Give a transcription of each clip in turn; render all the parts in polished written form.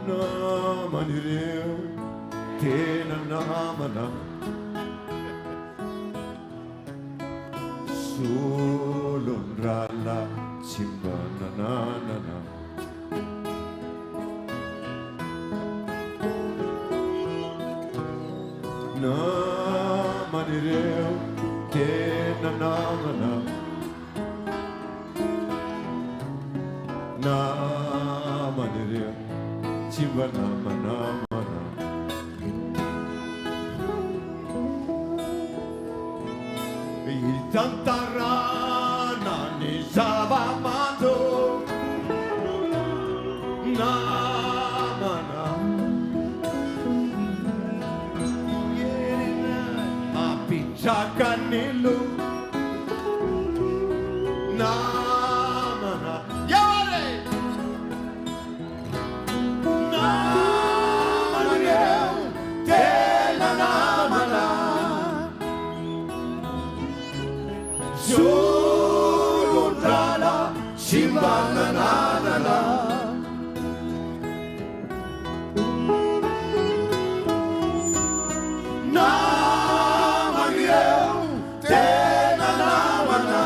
naman rin tinanaman na sulon rala simba na naman rin tinanaman na naman rin simba naman Itantarana ni Sabamando Namana Apinsakan nilu Namana Yaware Namana Tela namana Sulun rala simbang nananala Naman iyong tinanamana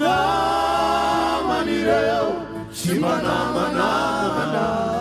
Naman iyong simbang nananala